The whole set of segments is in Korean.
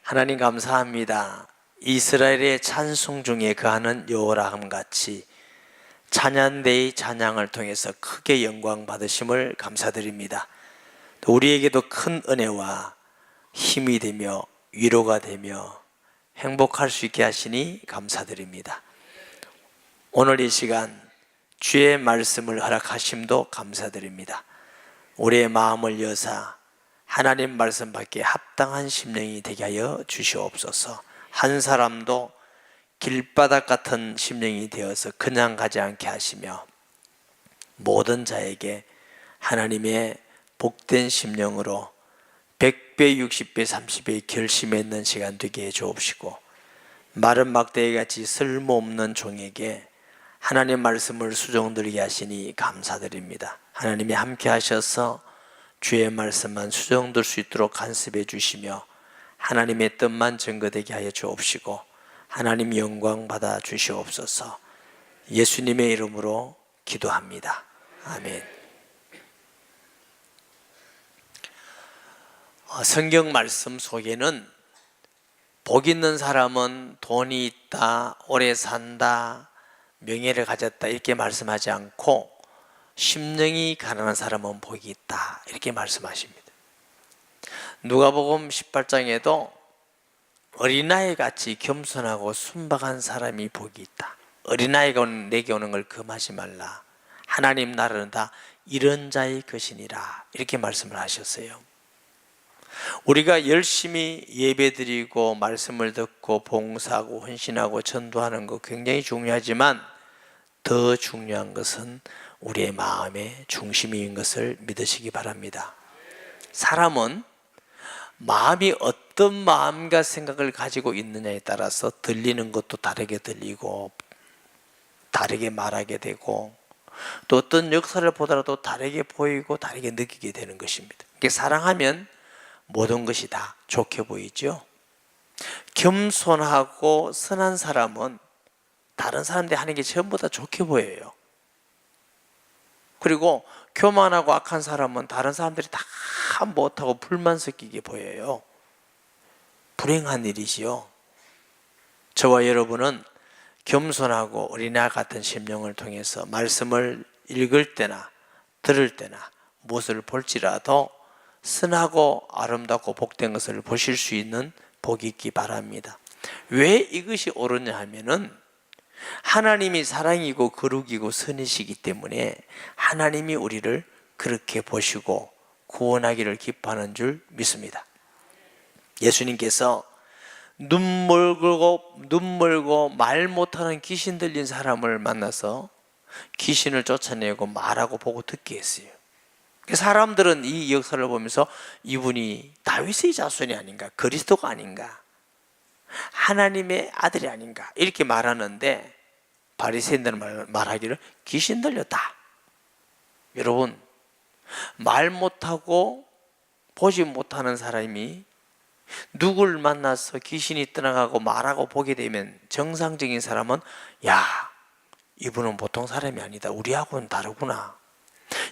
하나님 감사합니다. 이스라엘의 찬송 중에 그하는 여호와함 같이 찬양대의 찬양을 통해서 크게 영광 받으심을 감사드립니다. 또 우리에게도 큰 은혜와 힘이 되며 위로가 되며 행복할 수 있게 하시니 감사드립니다. 오늘 이 시간 주의 말씀을 허락하심도 감사드립니다. 우리의 마음을 여사 하나님 말씀 밖에 합당한 심령이 되게 하여 주시옵소서. 한 사람도 길바닥 같은 심령이 되어서 그냥 가지 않게 하시며 모든 자에게 하나님의 복된 심령으로 100배, 60배, 30배 결심했는 시간 되게 해 주옵시고, 마른 막대기 같이 쓸모없는 종에게 하나님 말씀을 수종들게 하시니 감사드립니다. 하나님이 함께 하셔서 주의 말씀만 수종들 수 있도록 간섭해 주시며 하나님의 뜻만 증거되게 하여 주옵시고 하나님 영광 받아 주시옵소서. 예수님의 이름으로 기도합니다. 아멘. 성경 말씀 속에는 복 있는 사람은 돈이 있다, 오래 산다, 명예를 가졌다 이렇게 말씀하지 않고 심령이 가난한 사람은 복이 있다 이렇게 말씀하십니다. 누가복음 18장에도 어린아이 같이 겸손하고 순박한 사람이 복이 있다. 어린아이가 내게 오는 걸 금하지 말라. 하나님 나라는 다 이런 자의 것이니라 이렇게 말씀을 하셨어요. 우리가 열심히 예배드리고 말씀을 듣고 봉사하고 헌신하고 전도하는 거 굉장히 중요하지만 더 중요한 것은 우리의 마음의 중심인 것을 믿으시기 바랍니다. 사람은 마음이 어떤 마음과 생각을 가지고 있느냐에 따라서 들리는 것도 다르게 들리고 다르게 말하게 되고 또 어떤 역사를 보더라도 다르게 보이고 다르게 느끼게 되는 것입니다. 사랑하면 모든 것이 다 좋게 보이죠. 겸손하고 선한 사람은 다른 사람들이 하는 게 전부 다 좋게 보여요. 그리고 교만하고 악한 사람은 다른 사람들이 다 못하고 불만 섞이게 보여요. 불행한 일이지요. 저와 여러분은 겸손하고 어린아 같은 심령을 통해서 말씀을 읽을 때나 들을 때나 무엇을 볼지라도 선하고 아름답고 복된 것을 보실 수 있는 복이 있기 바랍니다. 왜 이것이 옳으냐 하면은 하나님이 사랑이고 거룩이고 선이시기 때문에 하나님이 우리를 그렇게 보시고 구원하기를 기뻐하는 줄 믿습니다. 예수님께서 눈 멀고 말 못하는 귀신 들린 사람을 만나서 귀신을 쫓아내고 말하고 보고 듣게 했어요. 사람들은 이 역사를 보면서 이분이 다윗의 자손이 아닌가, 그리스도가 아닌가, 하나님의 아들이 아닌가 이렇게 말하는데 바리새인들은 말하기를 귀신 들렸다. 여러분, 말 못하고 보지 못하는 사람이 누굴 만나서 귀신이 떠나가고 말하고 보게 되면 정상적인 사람은 야, 이분은 보통 사람이 아니다, 우리하고는 다르구나,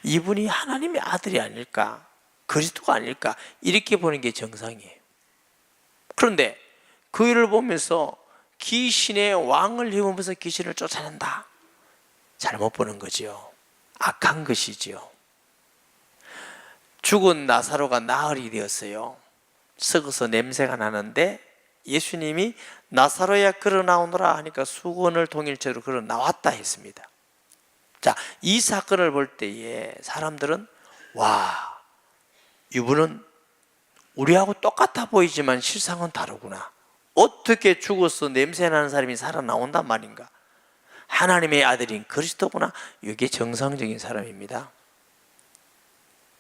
이분이 하나님의 아들이 아닐까, 그리스도가 아닐까 이렇게 보는 게 정상이에요. 그런데 그 일을 보면서 귀신의 왕을 힘으로써 귀신을 쫓아낸다, 잘못 보는 거지요. 악한 것이지요. 죽은 나사로가 나흘이 되었어요. 썩어서 냄새가 나는데 예수님이 나사로야 걸어 나오너라 하니까 수건을 동일체로 걸어 나왔다 했습니다. 자, 이 사건을 볼 때에 사람들은 와, 이분은 우리하고 똑같아 보이지만 실상은 다르구나. 어떻게 죽어서 냄새나는 사람이 살아나온단 말인가? 하나님의 아들인 그리스도구나. 이게 정상적인 사람입니다.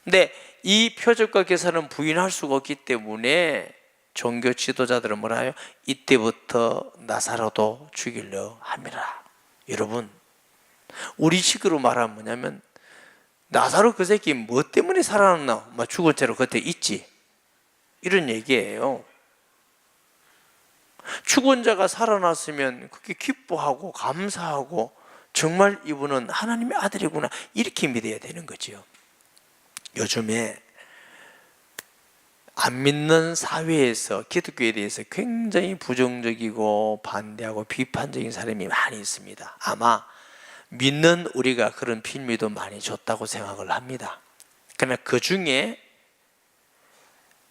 근데 이 표적과 계산은 부인할 수가 없기 때문에 종교 지도자들은 뭐라 해요? 이때부터 나사로도 죽이려 함이라. 여러분, 우리 식으로 말하면 뭐냐면 나사로 그 새끼 뭐 때문에 살아났나? 죽을 채로 겉에 있지, 이런 얘기예요. 죽은 자가 살아났으면 그렇게 기뻐하고 감사하고 정말 이분은 하나님의 아들이구나 이렇게 믿어야 되는 거죠. 요즘에 안 믿는 사회에서 기독교에 대해서 굉장히 부정적이고 반대하고 비판적인 사람이 많이 있습니다. 아마 믿는 우리가 그런 빌미도 많이 줬다고 생각을 합니다. 그러나 그 중에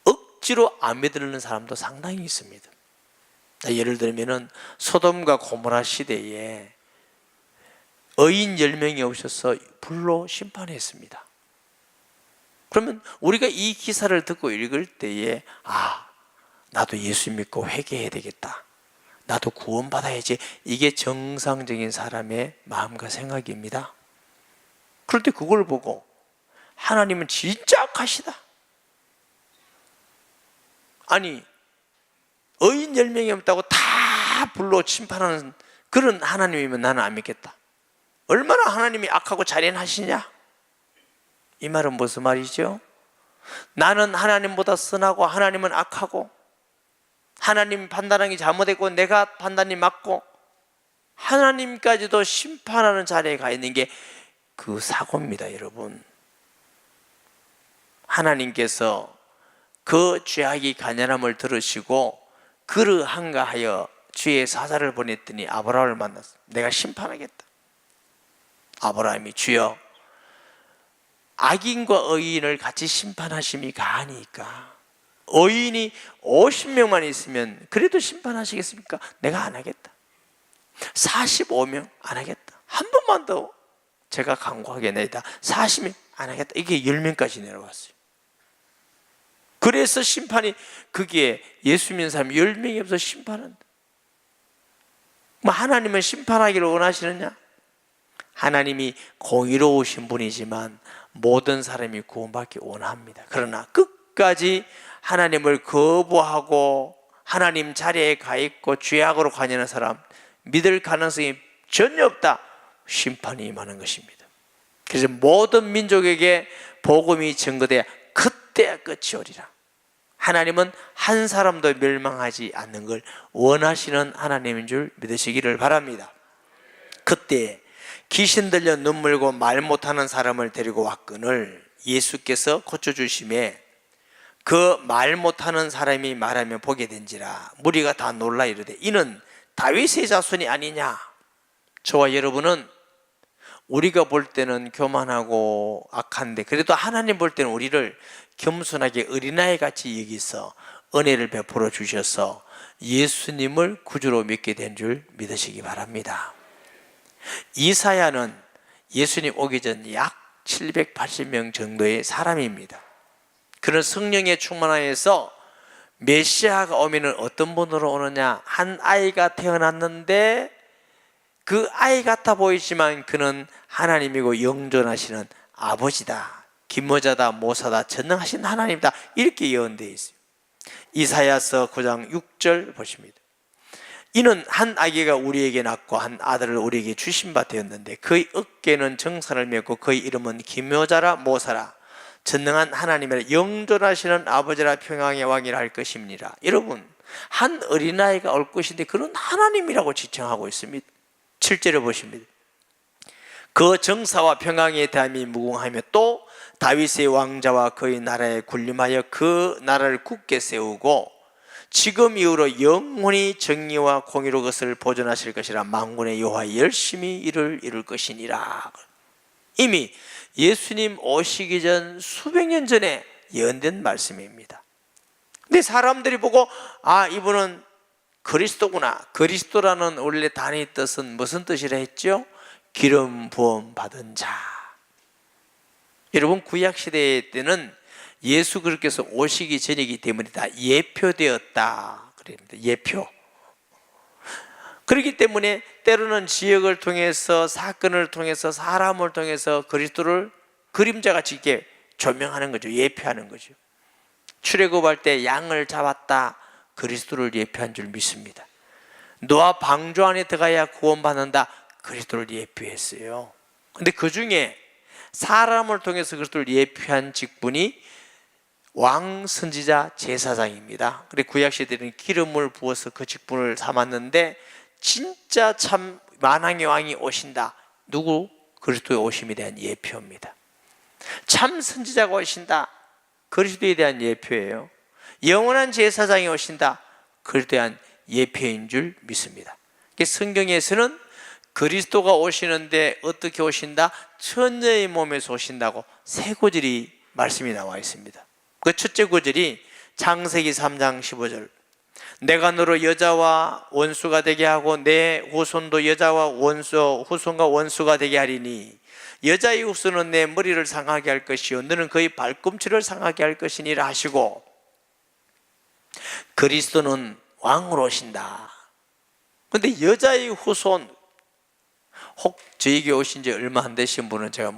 억지로 안 믿는 사람도 상당히 있습니다. 예를 들면 소돔과 고모라 시대에 의인 10명이 오셔서 불로 심판했습니다. 그러면 우리가 이 기사를 듣고 읽을 때에 나도 예수 믿고 회개해야 되겠다, 나도 구원받아야지, 이게 정상적인 사람의 마음과 생각입니다. 그럴 때 그걸 보고 하나님은 진짜 악하시다, 아니 의인 10명이 없다고 다 불로 심판하는 그런 하나님이면 나는 안 믿겠다, 얼마나 하나님이 악하고 잔인하시냐, 이 말은 무슨 말이죠? 나는 하나님보다 선하고 하나님은 악하고, 하나님 판단하기 잘못했고 내가 판단이 맞고, 하나님까지도 심판하는 자리에 가 있는 게 그 사고입니다. 여러분, 하나님께서 그 죄악이 가련함을 들으시고 그러한가 하여 주의 사자를 보냈더니 아브라함을 만났어. 내가 심판하겠다. 아브라함이 주여, 악인과 의인을 같이 심판하심이 가하니까 의인이 50명만 있으면 그래도 심판하시겠습니까? 내가 안 하겠다. 45명 안 하겠다. 한 번만 더 제가 강구하겠나이다. 40명 안 하겠다. 이게 10명까지 내려왔어요. 그래서 심판이, 그게 예수 믿는 사람 10명이 없어 심판한다. 뭐 하나님은 심판하기를 원하시느냐? 하나님이 공의로우신 분이지만 모든 사람이 구원받기 원합니다. 그러나 끝까지 하나님을 거부하고 하나님 자리에 가 있고 죄악으로 관여하는 사람, 믿을 가능성이 전혀 없다, 심판이 임하는 것입니다. 그래서 모든 민족에게 복음이 전거돼야 그때야 끝이 오리라. 하나님은 한 사람도 멸망하지 않는 걸 원하시는 하나님인 줄 믿으시기를 바랍니다. 그때 귀신 들려 눈물고 말 못하는 사람을 데리고 왔거늘 예수께서 고쳐주심에 그 말 못하는 사람이 말하며 보게 된지라 무리가 다 놀라 이르되 이는 다윗의 자손이 아니냐. 저와 여러분은 우리가 볼 때는 교만하고 악한데 그래도 하나님 볼 때는 우리를 겸손하게 어린아이 같이 여기서 은혜를 베풀어 주셔서 예수님을 구주로 믿게 된 줄 믿으시기 바랍니다. 이사야는 예수님 오기 전 약 780명 정도의 사람입니다. 그는 성령에 충만하여서 메시아가 오면은 어떤 분으로 오느냐, 한 아이가 태어났는데 그 아이 같아 보이지만 그는 하나님이고 영존하시는 아버지다, 김모자다, 모사다, 전능하신 하나님이다, 이렇게 예언되어 있어요. 이사야서 9장 6절 보십니다. 이는 한 아기가 우리에게 낳고 한 아들을 우리에게 주신 바 되었는데 그의 어깨는 정사를 메고 그의 이름은 김모자라, 모사라, 전능한 하나님이라, 영존하시는 아버지라, 평강의 왕이라 할 것입니다. 여러분, 한 어린아이가 올 것인데 그는 하나님이라고 지칭하고 있습니다. 7절을 보십니다. 그 정사와 평강의 대함이 무궁하며 또 다윗의 왕자와 그의 나라에 군림하여 그 나라를 굳게 세우고 지금 이후로 영원히 정의와 공의로 그것을 보존하실 것이라. 만군의 여호와 열심히 이를 이룰 것이니라. 이미 예수님 오시기 전 수백 년 전에 예언된 말씀입니다. 근데 사람들이 보고 이분은 그리스도구나. 그리스도라는 원래 단위 뜻은 무슨 뜻이라 했죠? 기름 부음 받은 자. 여러분, 구약 시대 때는 예수 그리스도께서 오시기 전이기 때문에 다 예표되었다 그럽니다. 예표. 그렇기 때문에 때로는 지역을 통해서, 사건을 통해서, 사람을 통해서 그리스도를 그림자같이 이렇게 조명하는 거죠. 예표하는 거죠. 출애굽할 때 양을 잡았다, 그리스도를 예표한 줄 믿습니다. 노아 방주 안에 들어가야 구원받는다, 그리스도를 예표했어요. 근데 그 중에 사람을 통해서 그리스도를 예표한 직분이 왕, 선지자, 제사장입니다. 그리고 구약시대는 기름을 부어서 그 직분을 삼았는데 진짜 참 만왕의 왕이 오신다. 누구? 그리스도의 오심에 대한 예표입니다. 참 선지자가 오신다. 그리스도에 대한 예표예요. 영원한 제사장이 오신다. 그에 대한 예표인 줄 믿습니다. 성경에서는 그리스도가 오시는데 어떻게 오신다? 처녀의 몸에서 오신다고 세 구절이 말씀이 나와 있습니다. 그 첫째 구절이 창세기 3장 15절, 내가 너로 여자와 원수가 되게 하고 내 후손도 여자와 후손과 원수가 되게 하리니 여자의 후손은 내 머리를 상하게 할 것이요 너는 그의 발꿈치를 상하게 할 것이니라 하시고, 그리스도는 왕으로 오신다. 그런데 여자의 후손, 혹 저에게 오신 지 얼마 안 되신 분은 제가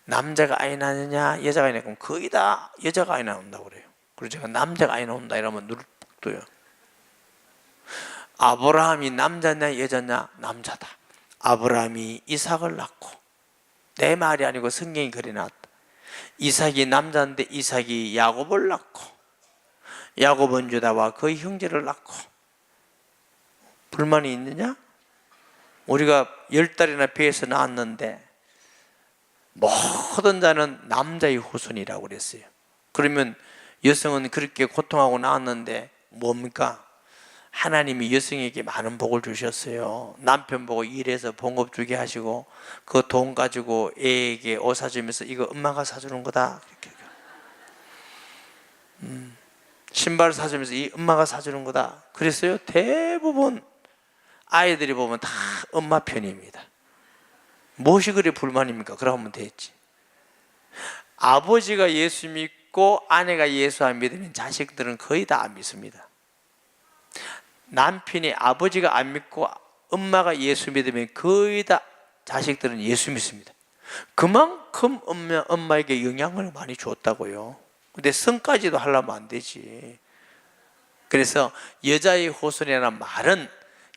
남자가 아이 낳느냐 여자가 아이 낳으면 거의 다 여자가 아이 낳는다고 그래요. 그리고 제가 남자가 아이 낳는다 이러면 눈을 푹 떠요. 아브라함이 남자냐 여자냐? 남자다. 아브라함이 이삭을 낳고, 내 말이 아니고 성경이 그려놨다. 이삭이 남자인데 이삭이 야곱을 낳고, 야곱은 유다와 그의 형제를 낳고. 불만이 있느냐? 우리가 10달이나 배에서 낳았는데 모든 자는 남자의 후손이라고 그랬어요. 그러면 여성은 그렇게 고통하고 낳았는데 뭡니까? 하나님이 여성에게 많은 복을 주셨어요. 남편 보고 일해서 봉급 주게 하시고 그 돈 가지고 애에게 옷 사주면서 이거 엄마가 사주는 거다. 신발 사주면서 이 엄마가 사주는 거다. 그랬어요. 대부분 아이들이 보면 다 엄마 편입니다. 무엇이 그리 불만입니까? 그러면 됐지. 아버지가 예수 믿고 아내가 예수 안 믿으면 자식들은 거의 다 안 믿습니다. 남편이 아버지가 안 믿고 엄마가 예수 믿으면 거의 다 자식들은 예수 믿습니다. 그만큼 엄마에게 영향을 많이 줬다고요. 근데 성까지도 하려면 안 되지. 그래서 여자의 후손이라는 말은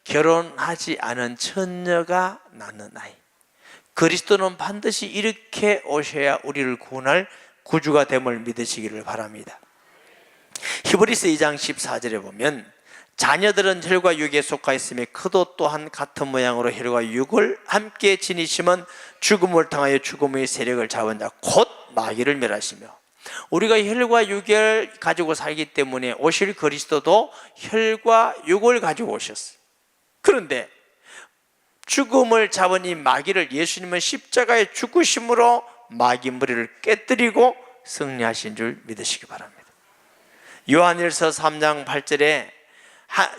결혼하지 않은 처녀가 낳는 아이. 그리스도는 반드시 이렇게 오셔야 우리를 구원할 구주가 됨을 믿으시기를 바랍니다. 히브리서 2장 14절에 보면 자녀들은 혈과 육에 속하 있으며 그도 또한 같은 모양으로 혈과 육을 함께 지니시면 죽음을 당하여 죽음의 세력을 잡은 자 곧 마귀를 멸하시며, 우리가 혈과 육을 가지고 살기 때문에 오실 그리스도도 혈과 육을 가지고 오셨어요. 그런데 죽음을 잡은 이 마귀를 예수님은 십자가에 죽으심으로 마귀 머리를 깨뜨리고 승리하신 줄 믿으시기 바랍니다. 요한일서 3장 8절에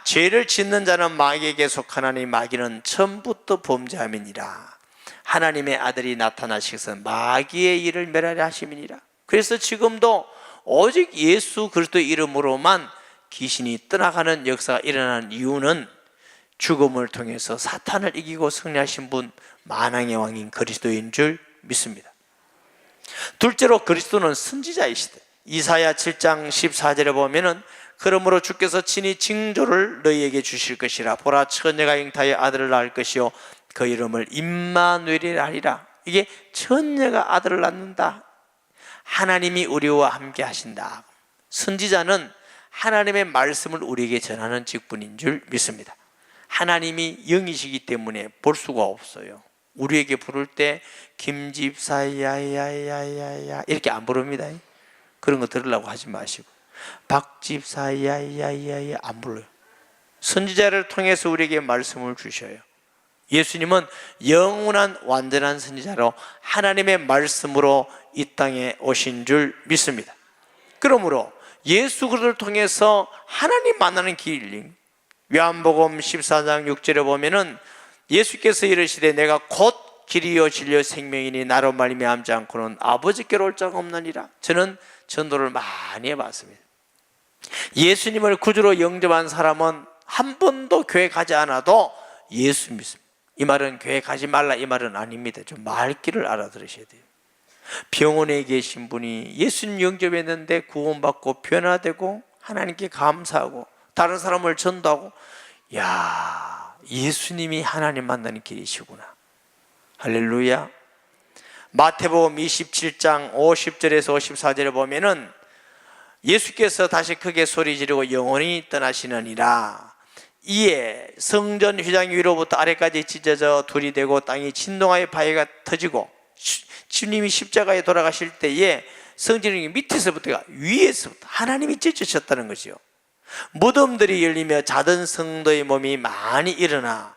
죄를 짓는 자는 마귀에게 속하나니 마귀는 처음부터 범죄함이니라. 하나님의 아들이 나타나시기서 마귀의 일을 멸하려 하심이니라. 그래서 지금도 오직 예수 그리스도의 이름으로만 귀신이 떠나가는 역사가 일어나는 이유는 죽음을 통해서 사탄을 이기고 승리하신 분, 만왕의 왕인 그리스도인 줄 믿습니다. 둘째로 그리스도는 선지자이시다. 이사야 7장 14절에 보면은 그러므로 주께서 친히 징조를 너희에게 주실 것이라. 보라, 처녀가 잉타의 아들을 낳을 것이요 그 이름을 임마누엘이라 하리라. 이게 처녀가 아들을 낳는다. 하나님이 우리와 함께 하신다. 선지자는 하나님의 말씀을 우리에게 전하는 직분인 줄 믿습니다. 하나님이 영이시기 때문에 볼 수가 없어요. 우리에게 부를 때 김집사야야야야야 이렇게 안 부릅니다. 그런 거 들으려고 하지 마시고 박집사야야야야 안 불러요. 선지자를 통해서 우리에게 말씀을 주셔요. 예수님은 영원한 완전한 선지자로 하나님의 말씀으로 이 땅에 오신 줄 믿습니다. 그러므로 예수 그리스도를 통해서 하나님 만나는 길, 요한복음 14장 6절에 보면은 예수께서 이르시되 내가 곧 길이요 진리요 생명이니 나로 말미암지 않고는 아버지께로 올 자가 없느니라. 저는 전도를 많이 해봤습니다. 예수님을 구주로 영접한 사람은 한 번도 교회 가지 않아도 예수 믿습니다. 이 말은 교회 가지 말라 이 말은 아닙니다. 좀 말귀를 알아들으셔야 돼요. 병원에 계신 분이 예수님 영접했는데 구원받고 변화되고 하나님께 감사하고 다른 사람을 전도하고, 야, 예수님이 하나님 만나는 길이시구나. 할렐루야. 마태복음 27장 50절에서 54절에 보면은 예수께서 다시 크게 소리 지르고 영원히 떠나시느니라. 이에 성전 휘장 위로부터 아래까지 찢어져 둘이 되고 땅이 진동하여 바위가 터지고, 주님이 십자가에 돌아가실 때에 성전이 밑에서부터가 위에서부터 하나님이 찢으셨다는 거죠. 무덤들이 열리며 자던 성도의 몸이 많이 일어나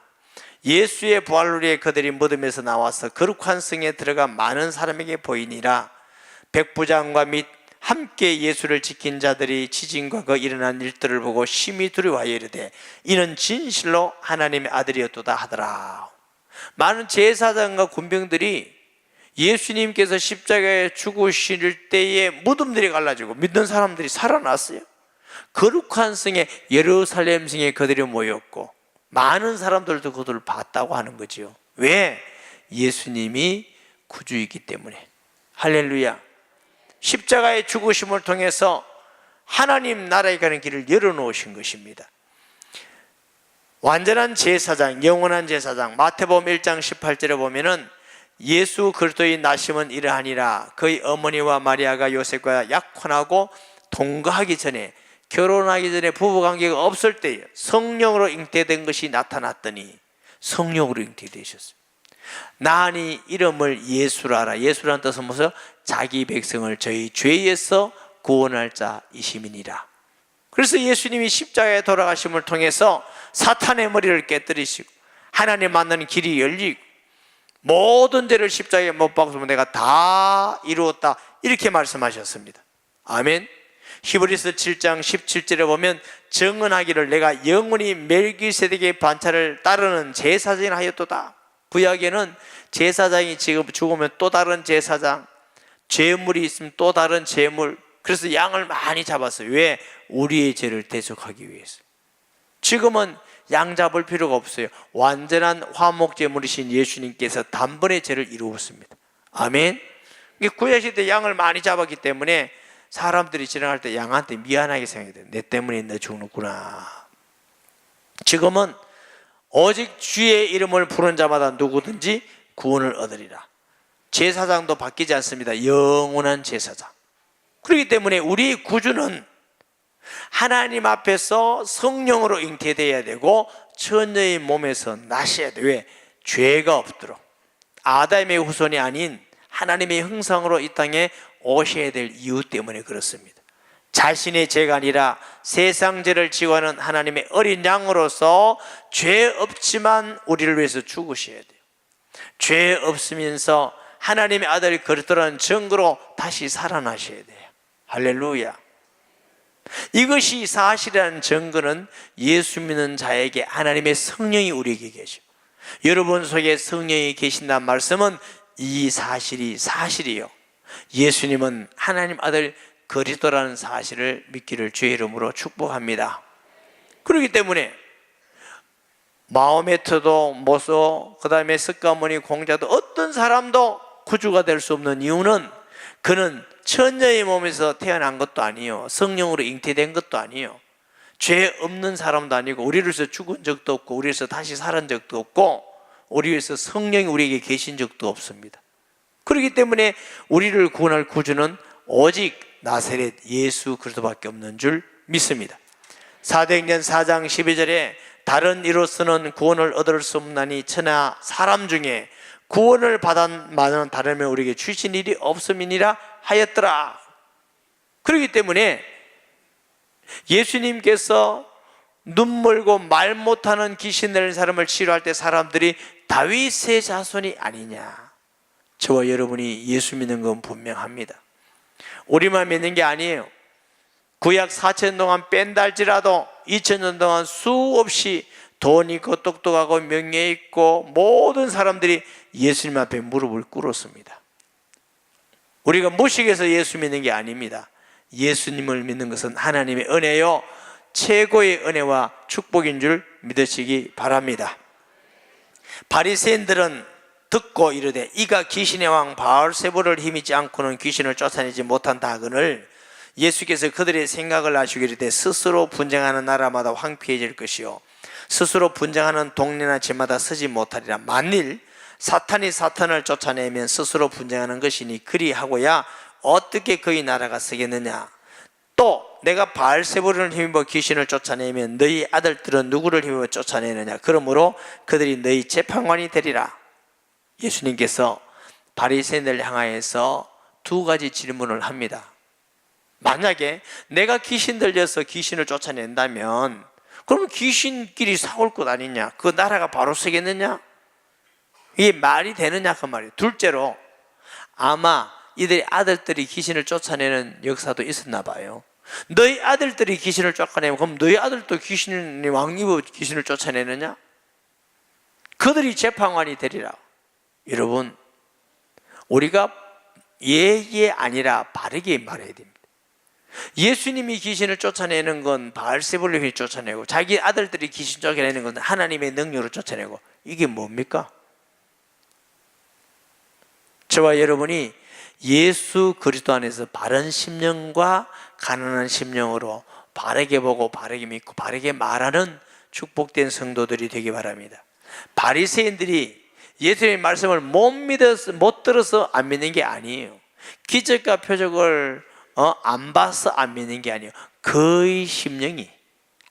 예수의 부활로 인해 그들이 무덤에서 나와서 거룩한 성에 들어가 많은 사람에게 보이니라. 백부장과 및 함께 예수를 지킨 자들이 지진과 그 일어난 일들을 보고 심히 두려워하여 이르되 이는 진실로 하나님의 아들이었도다 하더라. 많은 제사장과 군병들이 예수님께서 십자가에 죽으실 때에 무덤들이 갈라지고 믿는 사람들이 살아났어요. 거룩한 성에, 예루살렘 성에 그들이 모였고 많은 사람들도 그들을 봤다고 하는 거죠. 왜? 예수님이 구주이기 때문에. 할렐루야. 십자가의 죽으심을 통해서 하나님 나라에 가는 길을 열어놓으신 것입니다. 완전한 제사장, 영원한 제사장, 마태복음 1장 18절에 보면은 예수 그리스도의 나심은 이러하니라. 그의 어머니와 마리아가 요셉과 약혼하고 동거하기 전에, 결혼하기 전에 부부관계가 없을 때에 성령으로 잉태된 것이 나타났더니 성령으로 잉태되셨어요. 나니 이름을 예수라라. 예수라는 뜻은 무슨? 자기 백성을 저희 죄에서 구원할 자이심이니라. 그래서 예수님이 십자가에 돌아가심을 통해서 사탄의 머리를 깨뜨리시고 하나님 만나는 길이 열리고 모든 죄를 십자가에 못 박으면 내가 다 이루었다, 이렇게 말씀하셨습니다. 아멘. 히브리서 7장 17절에 보면 정언하기를 내가 영원히 멜기세덱의 반차를 따르는 제사장이 하였도다. 구약에는 제사장이 지금 죽으면 또 다른 제사장, 죄물이 있으면 또 다른 죄물, 그래서 양을 많이 잡았어요. 왜? 우리의 죄를 대속하기 위해서. 지금은 양 잡을 필요가 없어요. 완전한 화목제물이신 예수님께서 단번에 죄를 이루었습니다. 아멘. 구약시대 양을 많이 잡았기 때문에 사람들이 지나갈 때 양한테 미안하게 생각해요. 내 때문에 너 죽는구나. 지금은 오직 주의 이름을 부른 자마다 누구든지 구원을 얻으리라. 제사장도 바뀌지 않습니다. 영원한 제사장. 그렇기 때문에 우리 구주는 하나님 앞에서 성령으로 잉태되어야 되고 처녀의 몸에서 나셔야 돼요. 왜? 죄가 없도록. 아담의 후손이 아닌 하나님의 형상으로 이 땅에 오셔야 될 이유 때문에 그렇습니다. 자신의 죄가 아니라 세상 죄를 지고하는 하나님의 어린 양으로서 죄 없지만 우리를 위해서 죽으셔야 돼요. 죄 없으면서 하나님의 아들 그리스도라는 증거로 다시 살아나셔야 돼요. 할렐루야. 이것이 사실이라는 증거는 예수 믿는 자에게 하나님의 성령이 우리에게 계시고 여러분 속에 성령이 계신다는 말씀은 이 사실이 사실이요, 예수님은 하나님 아들 그리스도라는 사실을 믿기를 주의 이름으로 축복합니다. 그렇기 때문에 마호메트도 모소, 그 다음에 스가모니 공자도 어떤 사람도 구주가 될 수 없는 이유는 그는 처녀의 몸에서 태어난 것도 아니요, 성령으로 잉태된 것도 아니요, 죄 없는 사람도 아니고 우리를 위해서 죽은 적도 없고 우리를 위해서 다시 살은 적도 없고 우리를 위해서 성령이 우리에게 계신 적도 없습니다. 그렇기 때문에 우리를 구원할 구주는 오직 나사렛 예수 그리스도밖에 없는 줄 믿습니다. 사도행전 4장 12절에 다른 이로서는 구원을 얻을 수 없나니 천하 사람 중에 구원을 받은 만은 다르면 우리에게 주신 일이 없음이니라 하였더라. 그렇기 때문에 예수님께서 눈멀고 말 못하는 귀신 들린 사람을 치료할 때 사람들이 다윗의 자손이 아니냐. 저와 여러분이 예수 믿는 건 분명합니다. 우리만 믿는 게 아니에요. 구약 4,000년 동안 뺀달지라도 2,000년 동안 수없이 돈 있고 똑똑하고 명예 있고 모든 사람들이 예수님 앞에 무릎을 꿇었습니다. 우리가 무식해서 예수 믿는 게 아닙니다. 예수님을 믿는 것은 하나님의 은혜요, 최고의 은혜와 축복인 줄 믿으시기 바랍니다. 바리새인들은 듣고 이르되 이가 귀신의 왕 바알세불을 힘입지 않고는 귀신을 쫓아내지 못한다 하거늘 예수께서 그들의 생각을 아시고 이르되 스스로 분쟁하는 나라마다 황폐해질 것이요 스스로 분쟁하는 동네나 집마다 서지 못하리라. 만일 사탄이 사탄을 쫓아내면 스스로 분쟁하는 것이니 그리하고야 어떻게 그의 나라가 서겠느냐. 또 내가 바알세불을 힘입어 귀신을 쫓아내면 너희 아들들은 누구를 힘입어 쫓아내느냐. 그러므로 그들이 너희 재판관이 되리라. 예수님께서 바리새인들을 향하여서 두 가지 질문을 합니다. 만약에 내가 귀신 들려서 귀신을 쫓아낸다면 그럼 귀신끼리 싸울 것 아니냐? 그 나라가 바로 서겠느냐? 이게 말이 되느냐 그 말이에요. 둘째로 아마 이들의 아들들이 귀신을 쫓아내는 역사도 있었나 봐요. 너희 아들들이 귀신을 쫓아내면 그럼 너희 아들도 귀신의 왕이고 귀신을 쫓아내느냐? 그들이 재판관이 되리라. 여러분, 우리가 예에 아니라 바르게 말해야 됩니다. 예수님이 귀신을 쫓아내는 건 바알세불을 쫓아내고 자기 아들들이 귀신 쫓아내는 건 하나님의 능력으로 쫓아내고, 이게 뭡니까? 저와 여러분이 예수 그리스도 안에서 바른 심령과 가난한 심령으로 바르게 보고 바르게 믿고 바르게 말하는 축복된 성도들이 되기 바랍니다. 바리새인들이 예수님의 말씀을 못 들어서 안 믿는 게 아니에요. 기적과 표적을 안 봐서 안 믿는 게 아니에요. 그의 심령이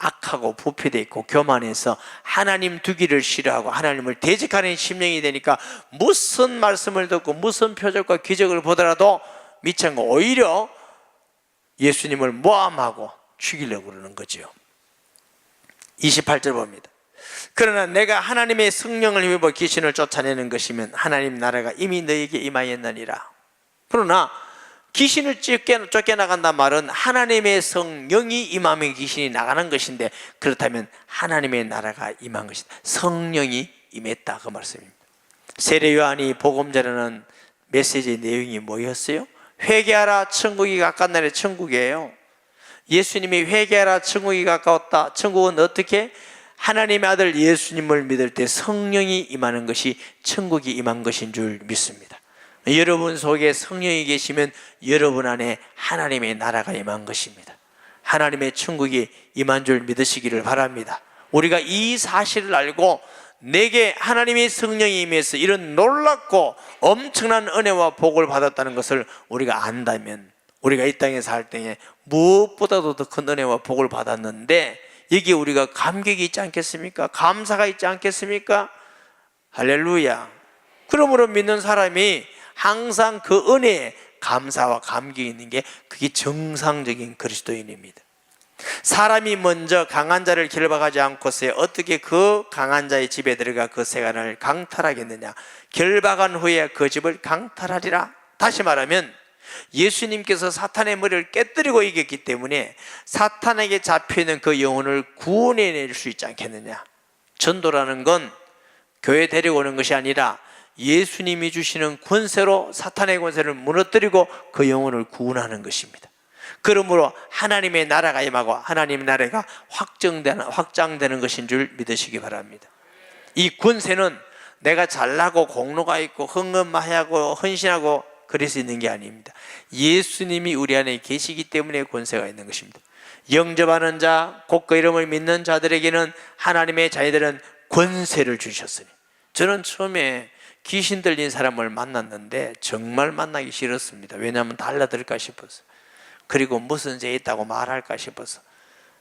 악하고 부패되어 있고 교만해서 하나님 두기를 싫어하고 하나님을 대적하는 심령이 되니까 무슨 말씀을 듣고 무슨 표적과 기적을 보더라도 믿지 않고 오히려 예수님을 모함하고 죽이려고 그러는 거죠. 28절 봅니다. 그러나 내가 하나님의 성령을 힘입어 귀신을 쫓아내는 것이면 하나님 나라가 이미 너에게 임하였느니라. 그러나 귀신을 쫓겨나간단 말은 하나님의 성령이 임하면 귀신이 나가는 것인데, 그렇다면 하나님의 나라가 임한 것이다. 성령이 임했다 그 말씀입니다. 세례 요한이 복음 전하는 메시지의 내용이 뭐였어요? 회개하라, 천국이 가까웠나니. 천국이에요. 예수님이 회개하라, 천국이 가까웠다. 천국은 어떻게? 하나님의 아들 예수님을 믿을 때 성령이 임하는 것이 천국이 임한 것인 줄 믿습니다. 여러분 속에 성령이 계시면 여러분 안에 하나님의 나라가 임한 것입니다. 하나님의 천국이 임한 줄 믿으시기를 바랍니다. 우리가 이 사실을 알고 내게 하나님의 성령이 임해서 이런 놀랍고 엄청난 은혜와 복을 받았다는 것을 우리가 안다면, 우리가 이 땅에 살 때에 무엇보다도 더 큰 은혜와 복을 받았는데 여기에 우리가 감격이 있지 않겠습니까? 감사가 있지 않겠습니까? 할렐루야. 그러므로 믿는 사람이 항상 그 은혜에 감사와 감격이 있는 게 그게 정상적인 그리스도인입니다. 사람이 먼저 강한 자를 결박하지 않고서 어떻게 그 강한 자의 집에 들어가 그 세간을 강탈하겠느냐? 결박한 후에 그 집을 강탈하리라. 다시 말하면 예수님께서 사탄의 머리를 깨뜨리고 이겼기 때문에 사탄에게 잡혀있는 그 영혼을 구원해낼 수 있지 않겠느냐? 전도라는 건 교회 데리고 오는 것이 아니라 예수님이 주시는 권세로 사탄의 권세를 무너뜨리고 그 영혼을 구원하는 것입니다. 그러므로 하나님의 나라가 임하고 하나님의 나라가 확장되는 것인 줄 믿으시기 바랍니다. 이 권세는 내가 잘나고 공로가 있고 헌금하고 헌신하고 그래서 있는 게 아닙니다. 예수님이 우리 안에 계시기 때문에 권세가 있는 것입니다. 영접하는 자, 곧 그 이름을 믿는 자들에게는 하나님의 자녀들은 권세를 주셨으니. 저는 처음에 귀신 들린 사람을 만났는데 정말 만나기 싫었습니다. 왜냐하면 달라들까 싶어서, 그리고 무슨 죄 있다고 말할까 싶어서,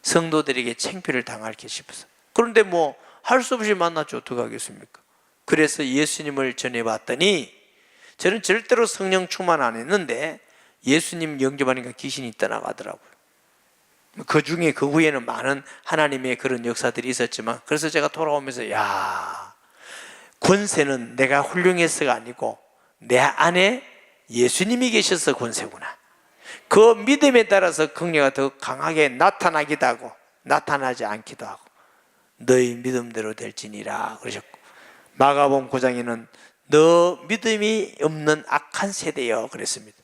성도들에게 창피를 당할까 싶어서. 그런데 뭐 할 수 없이 만났죠. 어떻게 하겠습니까? 그래서 예수님을 전해봤더니 저는 절대로 성령 충만 안 했는데 예수님 영접하니까 귀신이 떠나가더라고요. 그 중에 그 후에는 많은 하나님의 그런 역사들이 있었지만, 그래서 제가 돌아오면서 야, 권세는 내가 훌륭해서가 아니고 내 안에 예수님이 계셔서 권세구나. 그 믿음에 따라서 긍휼가 더 강하게 나타나기도 하고 나타나지 않기도 하고 너희 믿음대로 될지니라 그러셨고, 마가복음 9장에는 너 믿음이 없는 악한 세대여 그랬습니다.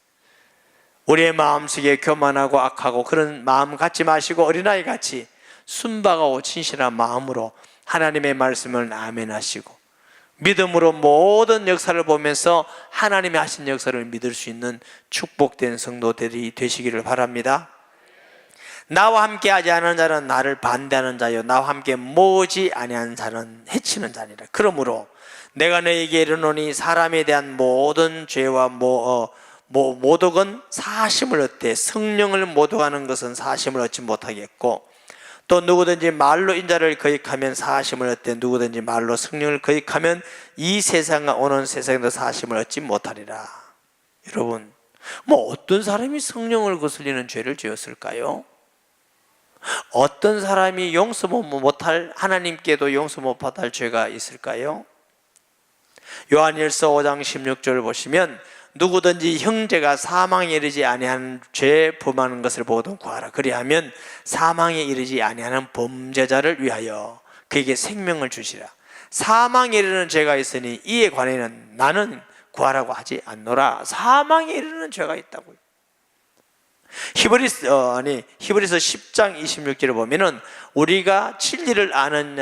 우리의 마음속에 교만하고 악하고 그런 마음 갖지 마시고 어린아이같이 순박하고 진실한 마음으로 하나님의 말씀을 아멘하시고 믿음으로 모든 역사를 보면서 하나님이 하신 역사를 믿을 수 있는 축복된 성도들이 되시기를 바랍니다. 나와 함께 하지 않은 자는 나를 반대하는 자요 나와 함께 모으지 아니한 자는 해치는 자니라. 그러므로 내가 너에게 이르노니 사람에 대한 모든 죄와 모독은 사심을 얻되 성령을 모독하는 것은 사심을 얻지 못하겠고, 또 누구든지 말로 인자를 거역하면 사심을 얻되 누구든지 말로 성령을 거역하면 이 세상과 오는 세상에도 사심을 얻지 못하리라. 여러분, 어떤 사람이 성령을 거슬리는 죄를 지었을까요? 어떤 사람이 용서 못할, 하나님께도 용서 못 받을 죄가 있을까요? 요한일서 5장 16절을 보시면 누구든지 형제가 사망에 이르지 아니하는 죄 범하는 것을 보거든 구하라. 그리하면 사망에 이르지 아니하는 범죄자를 위하여 그에게 생명을 주시라. 사망에 이르는 죄가 있으니 이에 관해는 나는 구하라고 하지 않노라. 사망에 이르는 죄가 있다고요. 히브리서 10장 26절을 보면은 우리가 진리를 아는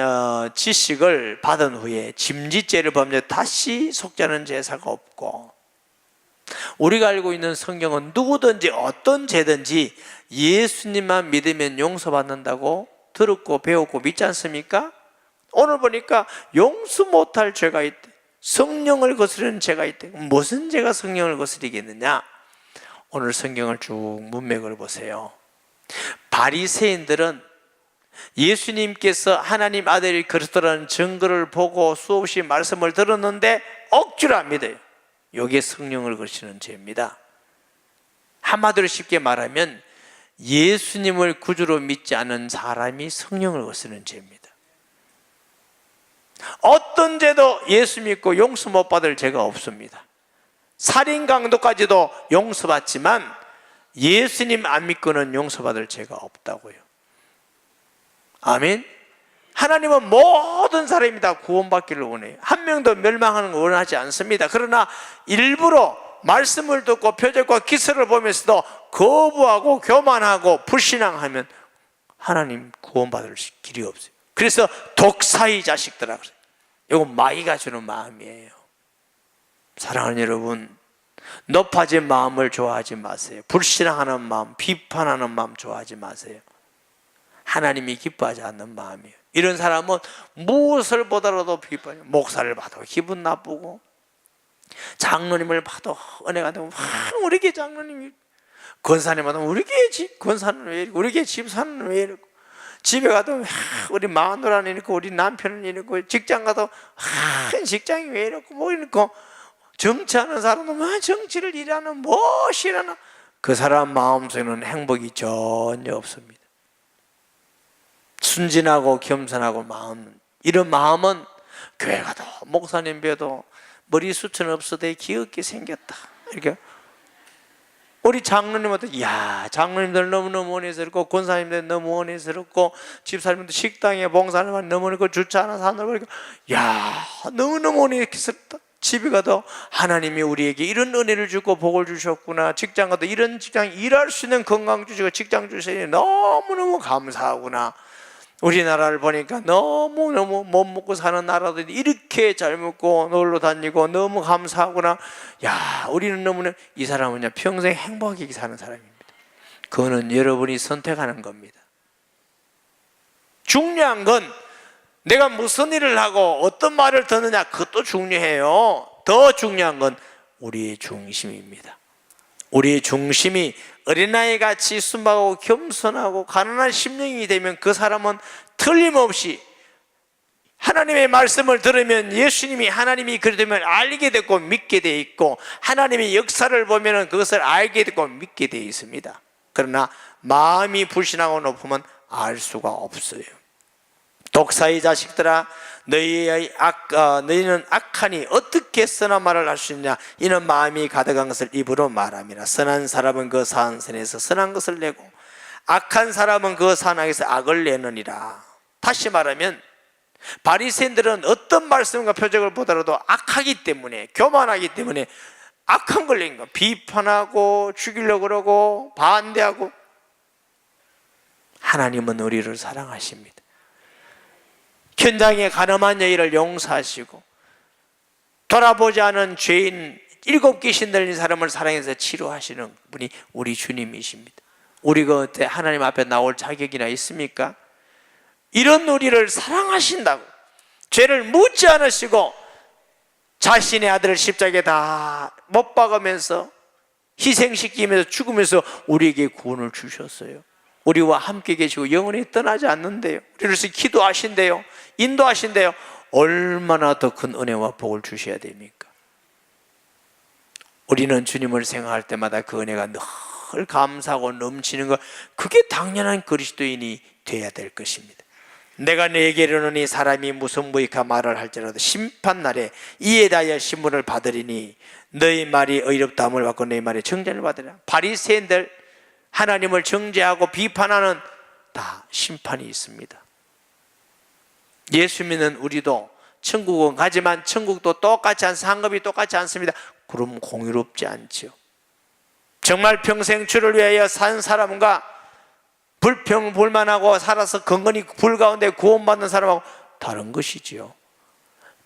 지식을 받은 후에 짐짓죄를 범죄 다시 속죄하는 제사가 없고, 우리가 알고 있는 성경은 누구든지 어떤 죄든지 예수님만 믿으면 용서받는다고 들었고 배웠고 믿지 않습니까? 오늘 보니까 용서 못할 죄가 있대. 성령을 거스르는 죄가 있대. 무슨 죄가 성령을 거스리겠느냐? 오늘 성경을 쭉 문맥을 보세요. 바리새인들은 예수님께서 하나님 아들이 그리스도라는 증거를 보고 수없이 말씀을 들었는데 억지로 안 믿어요. 이게 성령을 거스르는 죄입니다. 한마디로 쉽게 말하면 예수님을 구주로 믿지 않은 사람이 성령을 거스르는 죄입니다. 어떤 죄도 예수 믿고 용서 못 받을 죄가 없습니다. 살인 강도까지도 용서받지만 예수님 안 믿고는 용서받을 죄가 없다고요. 아멘. 하나님은 모든 사람이 다 구원받기를 원해요. 한 명도 멸망하는 걸 원하지 않습니다. 그러나 일부러 말씀을 듣고 표적과 기사를 보면서도 거부하고 교만하고 불신앙하면 하나님 구원받을 길이 없어요. 그래서 독사의 자식들아 그래요. 이건 마귀가 주는 마음이에요. 사랑하는 여러분, 높아진 마음을 좋아하지 마세요. 불신앙하는 마음, 비판하는 마음 좋아하지 마세요. 하나님이 기뻐하지 않는 마음이에요. 이런 사람은 무엇을 보더라도 비판해요. 목사를 봐도 기분 나쁘고, 장로님을 봐도 은혜가 되고, 우리 교회 장로님이, 권사님 봐도 우리 교회 권사는 왜 이러고, 우리 교회 집사는 왜 이러고, 집에 가도 우리 마누라는 이렇고, 우리 남편은 이렇고, 직장 가도 직장이 왜 이렇고, 뭐 이렇고, 정치하는 사람은 뭐 정치를 일하는 무엇이라나, 그 사람 마음속에는 행복이 전혀 없습니다. 순진하고 겸손하고 마음, 이런 마음은 교회 가도 목사님 뵈도 머리숱은 없어도 귀엽게 생겼다 이렇게. 우리 장로님한테 장로님들 너무너무 은혜스럽고, 권사님들 너무 은혜스럽고, 집사님들 식당에 봉사하는 너무 은혜스럽고, 주차 하나 사는 거 너무너무 은혜스럽다. 집에 가도 하나님이 우리에게 이런 은혜를 주고 복을 주셨구나, 직장 가도 이런 직장 일할 수 있는 건강 주시고 직장 주시니 너무너무 감사하구나. 우리나라를 보니까 너무너무 못 먹고 사는 나라들이 이렇게 잘 먹고 놀러 다니고 너무 감사하구나. 우리는 너무나, 이 사람은 평생 행복하게 사는 사람입니다. 그거는 여러분이 선택하는 겁니다. 중요한 건 내가 무슨 일을 하고 어떤 말을 듣느냐, 그것도 중요해요. 더 중요한 건 우리의 중심입니다. 우리의 중심이 어린아이같이 순박하고 겸손하고 가난한 심령이 되면 그 사람은 틀림없이 하나님의 말씀을 들으면 예수님이 하나님이 그러면 알게 됐고 믿게 돼 있고, 하나님의 역사를 보면 그것을 알게 됐고 믿게 돼 있습니다. 그러나 마음이 불신하고 높으면 알 수가 없어요. 독사의 자식들아, 너희는 악하니 어떻게 선한 말을 할 수 있냐? 이는 마음이 가득한 것을 입으로 말함이라. 선한 사람은 그 선한 선에서 선한 것을 내고, 악한 사람은 그 선한 악에서 악을 내느니라. 다시 말하면 바리새인들은 어떤 말씀과 표적을 보더라도 악하기 때문에, 교만하기 때문에 악한 걸 낸 거, 비판하고 죽이려고 그러고 반대하고. 하나님은 우리를 사랑하십니다. 현장에 가늠한 여인을 용서하시고, 돌아보지 않은 죄인 7 귀신 들린 사람을 사랑해서 치료하시는 분이 우리 주님이십니다. 우리가 어때 하나님 앞에 나올 자격이나 있습니까? 이런 우리를 사랑하신다고 죄를 묻지 않으시고 자신의 아들을 십자가에 다 못 박으면서 희생시키면서 죽으면서 우리에게 구원을 주셨어요. 우리와 함께 계시고 영원히 떠나지 않는데요, 우리를 위해서 기도하신대요, 인도하신대요. 얼마나 더 큰 은혜와 복을 주셔야 됩니까? 우리는 주님을 생각할 때마다 그 은혜가 늘 감사하고 넘치는 것, 그게 당연한 그리스도인이 되어야 될 것입니다. 내가 내게 이르노니 사람이 무슨 무익한 말을 할지라도 심판날에 이에 대하여 신문을 받으리니 너희 말이 의롭다함을 받고 너희 말이 정죄를 받으리라. 바리새인들, 하나님을 정죄하고 비판하는 다 심판이 있습니다. 예수 믿는 우리도 천국은 가지만 천국도 똑같지 않습니다. 상급이 똑같지 않습니다. 그럼 공유롭지 않지요. 정말 평생 주를 위하여 산 사람과 불평불만하고 살아서 건건히 불 가운데 구원받는 사람하고 다른 것이지요.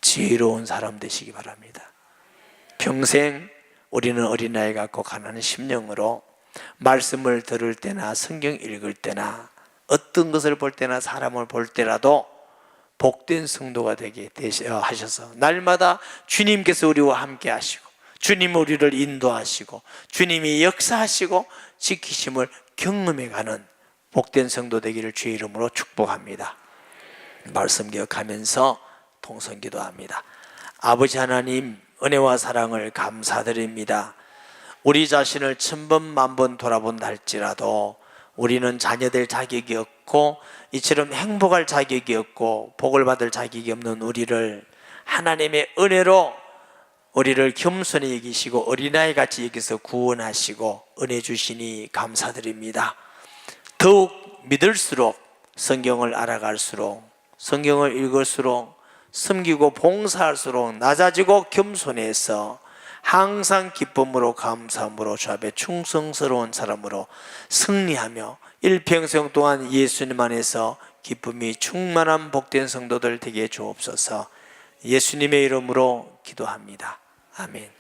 지혜로운 사람 되시기 바랍니다. 평생 우리는 어린아이 같고 가난한 심령으로 말씀을 들을 때나 성경 읽을 때나 어떤 것을 볼 때나 사람을 볼 때라도 복된 성도가 되게 하셔서 날마다 주님께서 우리와 함께 하시고 주님 우리를 인도하시고 주님이 역사하시고 지키심을 경험해가는 복된 성도 되기를 주의 이름으로 축복합니다. 말씀 기억하면서 통성 기도합니다. 아버지 하나님, 은혜와 사랑을 감사드립니다. 우리 자신을 천번 만번 돌아본다 할지라도 우리는 자녀될 자격이 없고 이처럼 행복할 자격이 없고 복을 받을 자격이 없는 우리를 하나님의 은혜로 우리를 겸손히 여기시고 어린아이 같이 여기서 구원하시고 은혜 주시니 감사드립니다. 더욱 믿을수록 성경을 알아갈수록 성경을 읽을수록 섬기고 봉사할수록 낮아지고 겸손해서 항상 기쁨으로 감사함으로 주 앞에 충성스러운 사람으로 승리하며 일평생 동안 예수님 안에서 기쁨이 충만한 복된 성도들 되게 주옵소서. 예수님의 이름으로 기도합니다. 아멘.